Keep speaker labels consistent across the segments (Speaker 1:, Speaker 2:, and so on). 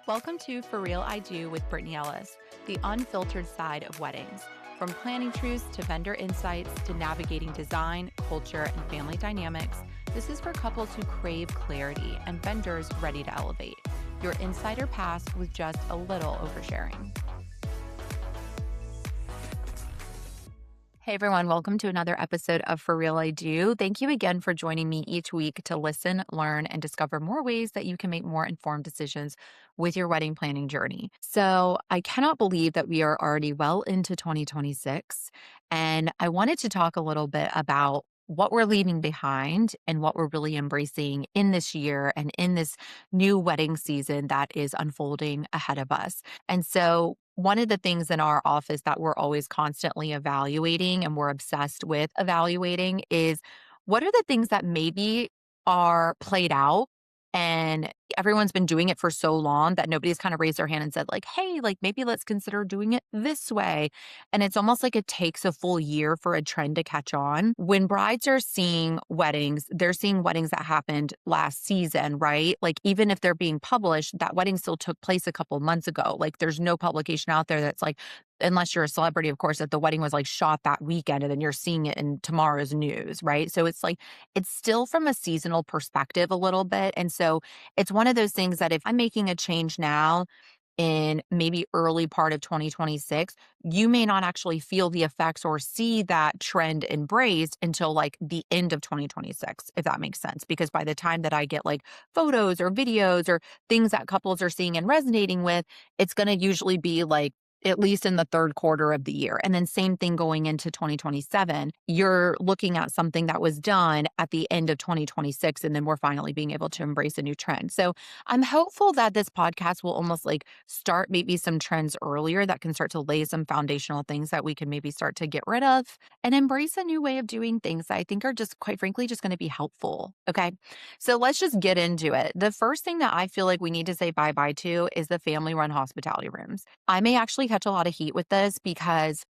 Speaker 1: Welcome to For Real I Do with Brittany Ellis, the unfiltered side of weddings. From planning truths to vendor insights to navigating design, culture, and family dynamics, this is for couples who crave clarity and vendors ready to elevate. Your insider pass with just a little oversharing. Hey everyone, welcome to another episode of For Real I Do. Thank you again for joining me each week to listen, learn, and discover more ways that you can make more informed decisions with your wedding planning journey. So I cannot believe that we are already well into 2026, and I wanted to talk a little bit about what we're leaving behind and what we're really embracing in this year and in this new wedding season that is unfolding ahead of us. And so one of the things in our office that we're always constantly evaluating and we're obsessed with evaluating is what are the things that maybe are played out and everyone's been doing it for so long that nobody's kind of raised their hand and said like, hey, like maybe let's consider doing it this way. And it's almost like it takes a full year for a trend to catch on. When brides are seeing weddings, they're seeing weddings that happened last season, right? Like even if they're being published, that wedding still took place a couple months ago. Like there's no publication out there that's like, unless you're a celebrity, of course, that the wedding was like shot that weekend and then you're seeing it in tomorrow's news, right? So it's like, it's still from a seasonal perspective a little bit. And so it's one of those things that if I'm making a change now in maybe early part of 2026, you may not actually feel the effects or see that trend embraced until like the end of 2026, if that makes sense. Because by the time that I get like photos or videos or things that couples are seeing and resonating with, it's going to usually be like at least in the third quarter of the year. And then same thing going into 2027, you're looking at something that was done at the end of 2026, and then we're finally being able to embrace a new trend. So I'm hopeful that this podcast will almost like start maybe some trends earlier that can start to lay some foundational things that we can maybe start to get rid of and embrace a new way of doing things that I think are just quite frankly just going to be helpful. Okay. So let's just get into it. The first thing that I feel like we need to say bye-bye to is the family run hospitality rooms. I may actually catch a lot of heat with this because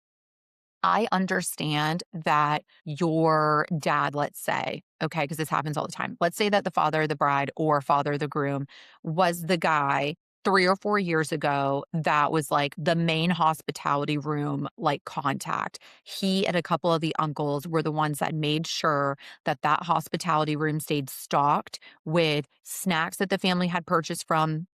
Speaker 1: I understand that your dad, let's say, okay, because this happens all the time. Let's say that the father of the bride or father of the groom was the guy 3 or 4 years ago that was like the main hospitality room like contact. He and a couple of the uncles were the ones that made sure that that hospitality room stayed stocked with snacks that the family had purchased from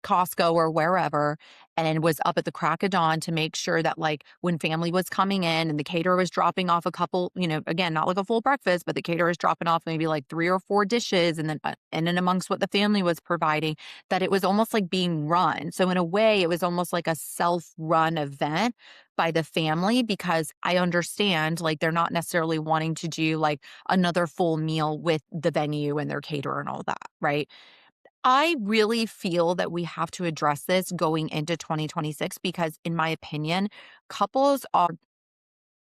Speaker 1: Costco or wherever, and was up at the crack of dawn to make sure that like when family was coming in and the caterer was dropping off a couple, again, not like a full breakfast, but the caterer is dropping off maybe like 3 or 4 dishes and then amongst what the family was providing, that it was almost like being run. So in a way, it was almost like a self-run event by the family because I understand like they're not necessarily wanting to do like another full meal with the venue and their caterer and all that, right? I really feel that we have to address this going into 2026 because, in my opinion, couples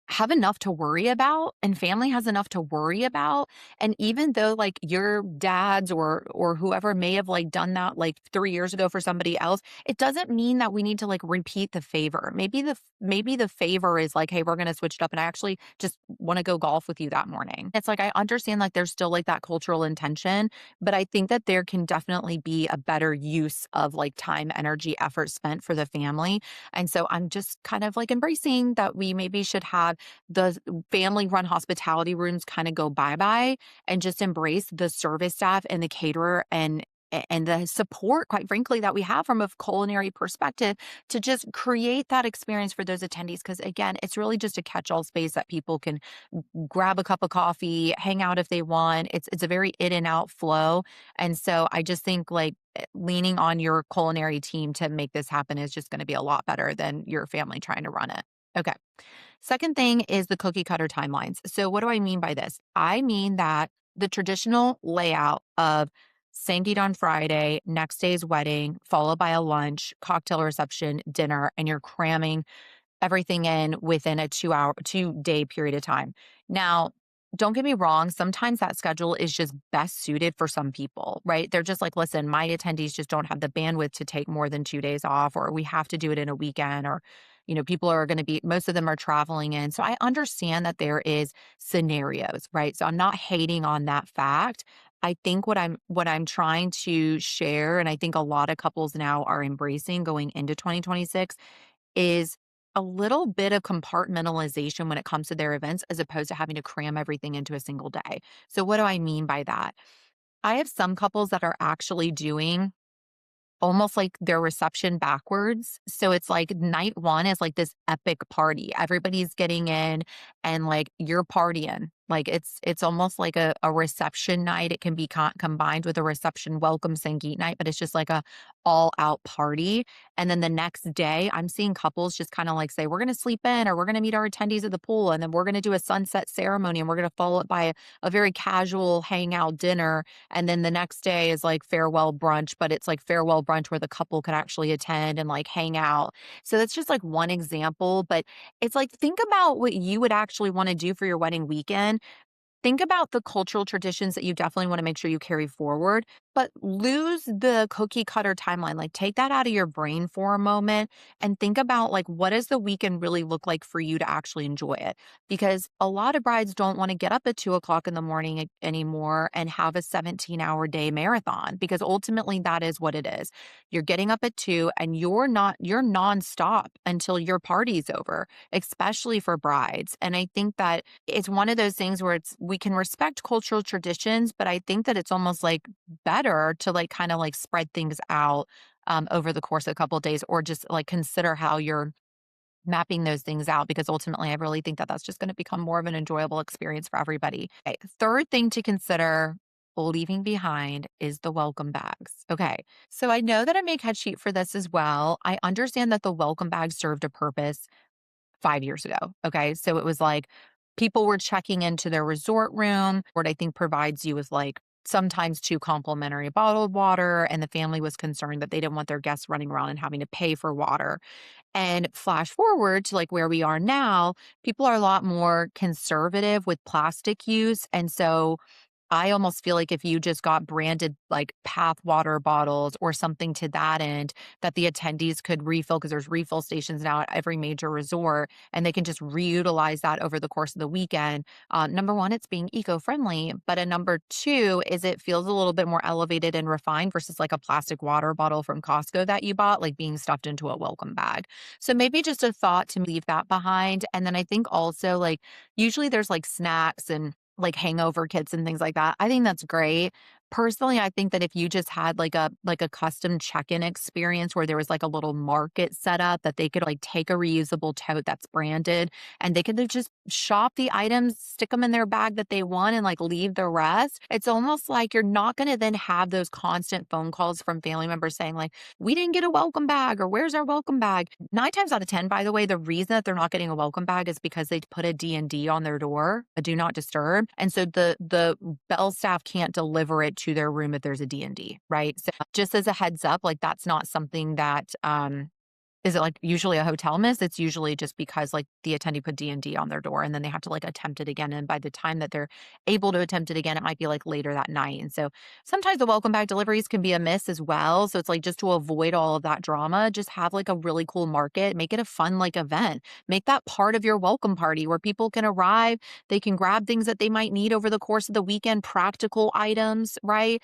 Speaker 1: have enough to worry about and family has enough to worry about. And even though like your dads or whoever may have like done that like 3 years ago for somebody else, it doesn't mean that we need to like repeat the favor. Maybe the favor is like, hey, we're going to switch it up and I actually just want to go golf with you that morning. It's like I understand like there's still like that cultural intention, but I think that there can definitely be a better use of like time, energy, effort spent for the family. And so I'm just kind of like embracing that we maybe should have the family run hospitality rooms kind of go bye-bye and just embrace the service staff and the caterer and the support, quite frankly, that we have from a culinary perspective to just create that experience for those attendees. Because again, it's really just a catch-all space that people can grab a cup of coffee, hang out if they want. It's a very in and out flow. And so I just think like leaning on your culinary team to make this happen is just going to be a lot better than your family trying to run it. Okay. Second thing is the cookie cutter timelines. So what do I mean by this? I mean that the traditional layout of Sangeet on Friday, next day's wedding, followed by a lunch, cocktail reception, dinner, and you're cramming everything in within a 2-day period of time. Now, don't get me wrong, sometimes that schedule is just best suited for some people, right? They're just like, listen, my attendees just don't have the bandwidth to take more than 2 days off, or we have to do it in a weekend, or, people are going to be, most of them are traveling in. So I understand that there is scenarios, right? So I'm not hating on that fact. I think what I'm trying to share, and I think a lot of couples now are embracing going into 2026, is a little bit of compartmentalization when it comes to their events as opposed to having to cram everything into a single day. So what do I mean by that? I have some couples that are actually doing almost like their reception backwards. So it's like night one is like this epic party. Everybody's getting in and like you're partying. Like it's almost like a reception night. It can be combined with a reception welcome Sangeet night, but it's just like a all out party. And then the next day, I'm seeing couples just kind of like say, we're going to sleep in or we're going to meet our attendees at the pool. And then we're going to do a sunset ceremony and we're going to follow it by a very casual hangout dinner, and then the next day is like farewell brunch, but it's like farewell brunch where the couple could actually attend and like hang out. So that's just like one example. But it's like, think about what you would actually want to do for your wedding weekend. Think about the cultural traditions that you definitely want to make sure you carry forward, but lose the cookie cutter timeline. Like take that out of your brain for a moment and think about like what does the weekend really look like for you to actually enjoy it? Because a lot of brides don't want to get up at 2 o'clock in the morning anymore and have a 17-hour day marathon because ultimately that is what it is. You're getting up at 2 and you're nonstop until your party's over, especially for brides. And I think that it's one of those things where we can respect cultural traditions, but I think that it's almost like better to like kind of like spread things out over the course of a couple of days, or just like consider how you're mapping those things out, because ultimately I really think that that's just going to become more of an enjoyable experience for everybody. Okay, third thing to consider leaving behind is the welcome bags. Okay. So I know that I make head sheet for this as well. I understand that the welcome bag served a purpose 5 years ago. Okay. So it was like people were checking into their resort room, what I think provides you with like sometimes two complimentary bottled water. And the family was concerned that they didn't want their guests running around and having to pay for water. And flash forward to like where we are now, people are a lot more conservative with plastic use. And so I almost feel like if you just got branded like path water bottles or something to that end, that the attendees could refill, because there's refill stations now at every major resort, and they can just reutilize that over the course of the weekend. Number one, it's being eco-friendly, but a number two is it feels a little bit more elevated and refined versus like a plastic water bottle from Costco that you bought, like being stuffed into a welcome bag. So maybe just a thought to leave that behind. And then I think also like usually there's like snacks and like hangover kits and things like that. I think that's great. Personally, I think that if you just had like a custom check-in experience where there was like a little market set up that they could like take a reusable tote that's branded and they could just shop the items, stick them in their bag that they want and like leave the rest. It's almost like you're not going to then have those constant phone calls from family members saying like, we didn't get a welcome bag or where's our welcome bag? 9 times out of 10, by the way, the reason that they're not getting a welcome bag is because they put a D&D on their door, a do not disturb. And so the bell staff can't deliver it to their room if there's a D&D, right? So just as a heads up, like that's not something that is it like usually a hotel miss? It's usually just because like the attendee put D&D on their door and then they have to like attempt it again. And by the time that they're able to attempt it again, it might be like later that night. And so sometimes the welcome back deliveries can be a miss as well. So it's like just to avoid all of that drama, just have like a really cool market, make it a fun like event, make that part of your welcome party where people can arrive, they can grab things that they might need over the course of the weekend, practical items, right?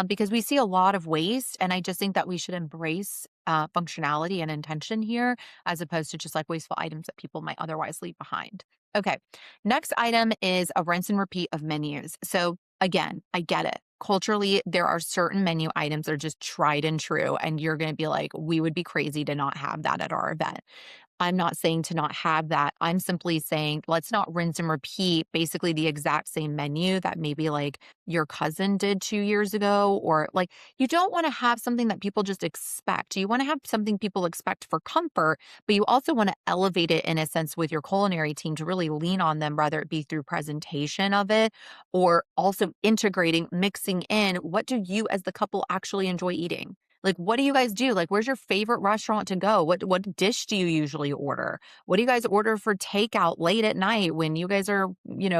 Speaker 1: Because we see a lot of waste. And I just think that we should embrace functionality and intention here, as opposed to just like wasteful items that people might otherwise leave behind. Okay. Next item is a rinse and repeat of menus. So again, I get it. Culturally, there are certain menu items that are just tried and true. And you're going to be like, we would be crazy to not have that at our event. I'm not saying to not have that. I'm simply saying let's not rinse and repeat basically the exact same menu that maybe like your cousin did 2 years ago, or like you don't want to have something that people just expect. You want to have something people expect for comfort, but you also want to elevate it in a sense with your culinary team to really lean on them, whether it be through presentation of it or also integrating, mixing in what do you as the couple actually enjoy eating? Like, what do you guys do? Like, where's your favorite restaurant to go? What dish do you usually order? What do you guys order for takeout late at night when you guys are,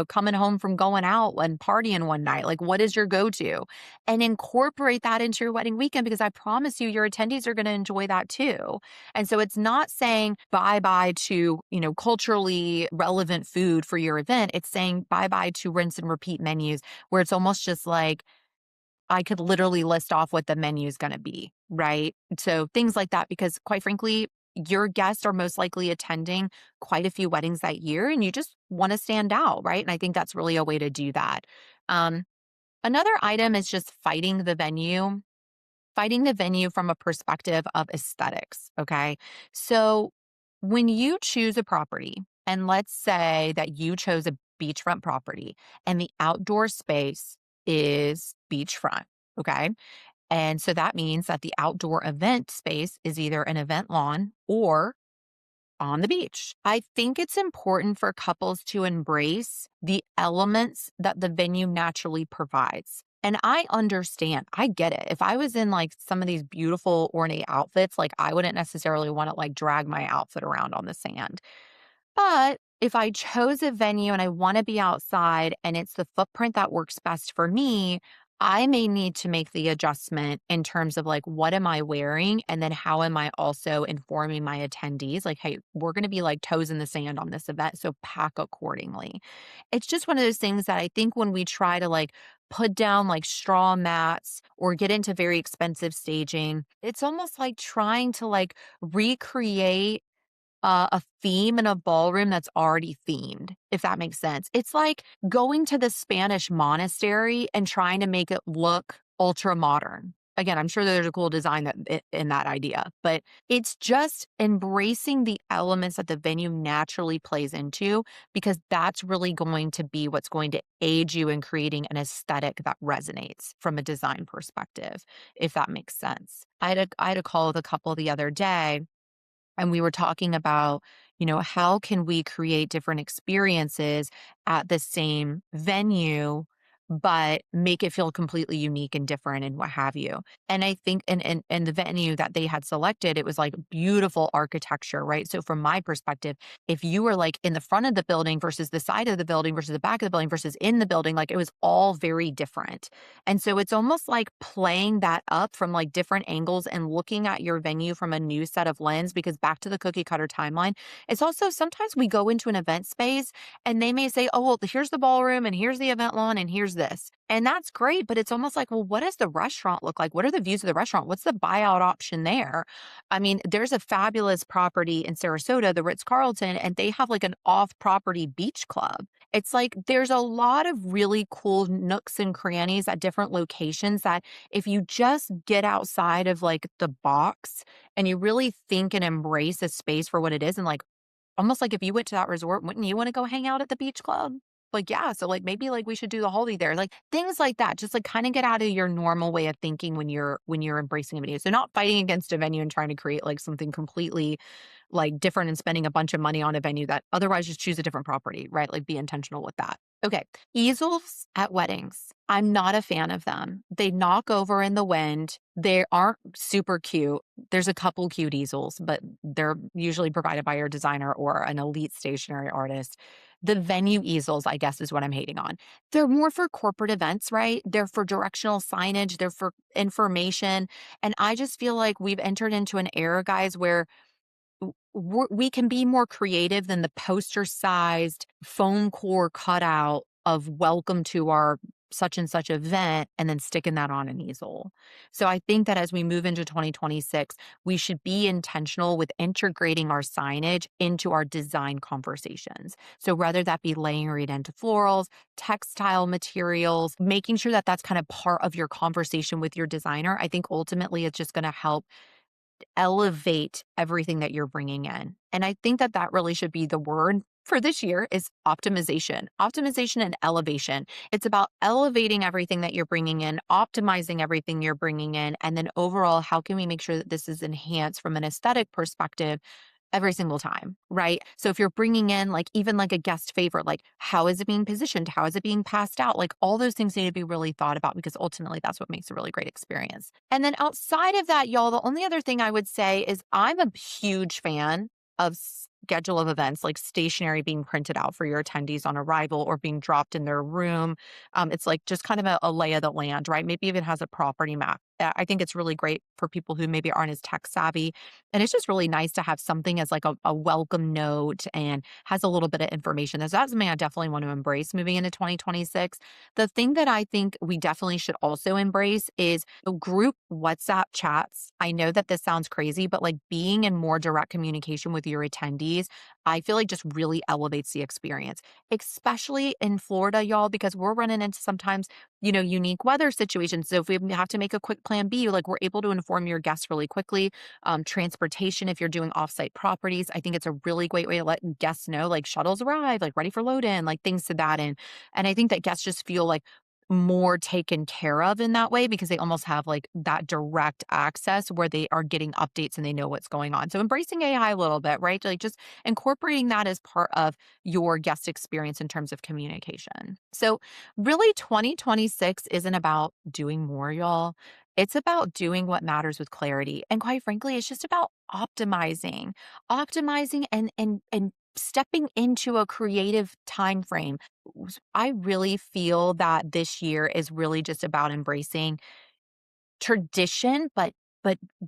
Speaker 1: coming home from going out and partying one night? Like, what is your go-to? And incorporate that into your wedding weekend, because I promise you, your attendees are going to enjoy that too. And so it's not saying bye-bye to, culturally relevant food for your event. It's saying bye-bye to rinse and repeat menus where it's almost just like, I could literally list off what the menu is going to be, right? So things like that, because quite frankly, your guests are most likely attending quite a few weddings that year and you just want to stand out, right? And I think that's really a way to do that. Um, Another item is just fighting the venue from a perspective of aesthetics. Okay. So when you choose a property, and let's say that you chose a beachfront property and the outdoor space is beachfront. Okay. And so that means that the outdoor event space is either an event lawn or on the beach. I think it's important for couples to embrace the elements that the venue naturally provides. And I understand, I get it. If I was in like some of these beautiful ornate outfits, like I wouldn't necessarily want to like drag my outfit around on the sand. But if I chose a venue and I want to be outside and it's the footprint that works best for me, I may need to make the adjustment in terms of like, what am I wearing? And then how am I also informing my attendees? Like, hey, we're going to be like toes in the sand on this event. So pack accordingly. It's just one of those things that I think when we try to like put down like straw mats or get into very expensive staging, it's almost like trying to like recreate a theme in a ballroom that's already themed, if that makes sense. It's like going to the Spanish monastery and trying to make it look ultra modern. Again, I'm sure there's a cool design in that idea, but it's just embracing the elements that the venue naturally plays into, because that's really going to be what's going to aid you in creating an aesthetic that resonates from a design perspective, if that makes sense. I had a call with a couple the other day, and we were talking about, how can we create different experiences at the same venue, but make it feel completely unique and different and what have you. And I think and the venue that they had selected, it was like beautiful architecture, right? So from my perspective, if you were like in the front of the building versus the side of the building versus the back of the building versus in the building, like it was all very different. And so it's almost like playing that up from like different angles and looking at your venue from a new set of lens, because back to the cookie cutter timeline, it's also sometimes we go into an event space and they may say, oh, well, here's the ballroom and here's the event lawn and here's this. And that's great. But it's almost like, well, what does the restaurant look like? What are the views of the restaurant? What's the buyout option there? I mean, there's a fabulous property in Sarasota, the Ritz Carlton, and they have like an off property beach club. It's like there's a lot of really cool nooks and crannies at different locations that if you just get outside of like the box and you really think and embrace a space for what it is, and like almost like if you went to that resort, wouldn't you want to go hang out at the beach club? Like, yeah, so like maybe like we should do the Holiday there. Like things like that. Just like kind of get out of your normal way of thinking when you're embracing a venue. So not fighting against a venue and trying to create like something completely like different and spending a bunch of money on a venue that otherwise just choose a different property, right? Like be intentional with that. Okay. Easels at weddings. I'm not a fan of them. They knock over in the wind. They aren't super cute. There's a couple cute easels, but they're usually provided by your designer or an elite stationery artist. The venue easels, I guess, is what I'm hating on. They're more for corporate events, right? They're for directional signage, they're for information. And I just feel like we've entered into an era, guys, where we can be more creative than the poster sized foam core cutout of welcome to our such and such event and then sticking that on an easel. So I think that as we move into 2026, we should be intentional with integrating our signage into our design conversations. So whether that be layering it into florals, textile materials, making sure that that's kind of part of your conversation with your designer, I think ultimately it's just going to help elevate everything that you're bringing in. And I think that that really should be the word for this year is optimization and elevation. It's about elevating everything that you're bringing in, optimizing everything you're bringing in. And then overall, how can we make sure that this is enhanced from an aesthetic perspective every single time, right? So if you're bringing in like even like a guest favorite, like how is it being positioned? How is it being passed out? Like all those things need to be really thought about, because ultimately that's what makes a really great experience. And then outside of that, y'all, the only other thing I would say is I'm a huge fan of schedule of events, like stationery being printed out for your attendees on arrival or being dropped in their room. It's like just kind of a lay of the land, right? Maybe even has a property map I think it's really great for people who maybe aren't as tech savvy. And it's just really nice to have something as like a welcome note and has a little bit of information. That's something I definitely want to embrace moving into 2026. The thing that I think we definitely should also embrace is the group WhatsApp chats. I know that this sounds crazy, but like being in more direct communication with your attendees, I feel like just really elevates the experience, especially in Florida, y'all, because we're running into sometimes unique weather situations. So if we have to make a quick plan B, like we're able to inform your guests really quickly. Transportation, if you're doing offsite properties, I think it's a really great way to let guests know, like shuttles arrive, like ready for load in, like things to that end. And I think that guests just feel like more taken care of in that way because they almost have like that direct access where they are getting updates and they know what's going on. So embracing AI a little bit, right? Like just incorporating that as part of your guest experience in terms of communication. So really 2026 isn't about doing more, y'all. It's about doing what matters with clarity. And quite frankly, it's just about optimizing and stepping into a creative time frame. I really feel that this year is really just about embracing tradition, but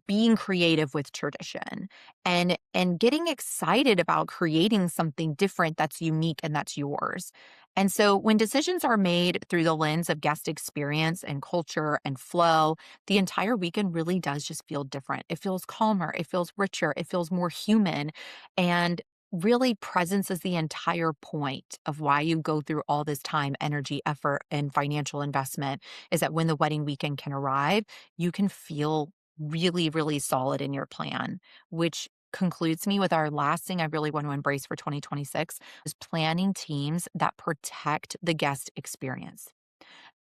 Speaker 1: being creative with tradition and getting excited about creating something different that's unique and that's yours. And so when decisions are made through the lens of guest experience and culture and flow, the entire weekend really does just feel different. It feels calmer, it feels richer, it feels more human. And really presence is the entire point of why you go through all this time, energy, effort, and financial investment, is that when the wedding weekend can arrive, you can feel really, really solid in your plan, which concludes me with our last thing I really want to embrace for 2026 is planning teams that protect the guest experience.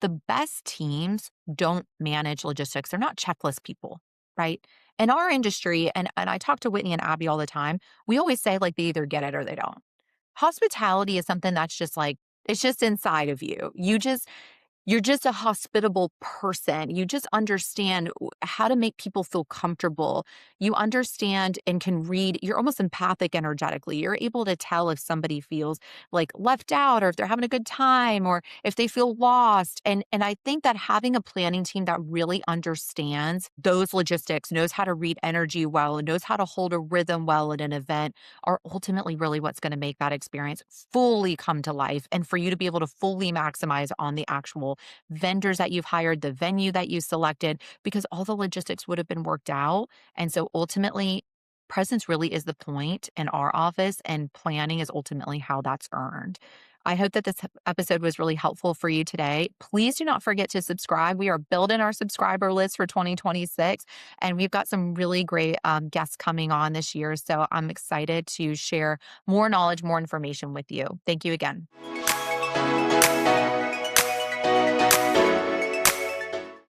Speaker 1: The best teams don't manage logistics. They're not checklist people, right? In our industry, and I talk to Whitney and Abby all the time, we always say like they either get it or they don't. Hospitality is something that's just like, it's just inside of you. You're just a hospitable person. You just understand how to make people feel comfortable. You understand and can read. You're almost empathic energetically. You're able to tell if somebody feels like left out or if they're having a good time or if they feel lost. And I think that having a planning team that really understands those logistics, knows how to read energy well, and knows how to hold a rhythm well at an event are ultimately really what's going to make that experience fully come to life and for you to be able to fully maximize on the actual vendors that you've hired, the venue that you selected, because all the logistics would have been worked out. And so ultimately, presence really is the point in our office, and planning is ultimately how that's earned. I hope that this episode was really helpful for you today. Please do not forget to subscribe. We are building our subscriber list for 2026, and we've got some really great guests coming on this year. So I'm excited to share more knowledge, more information with you. Thank you again.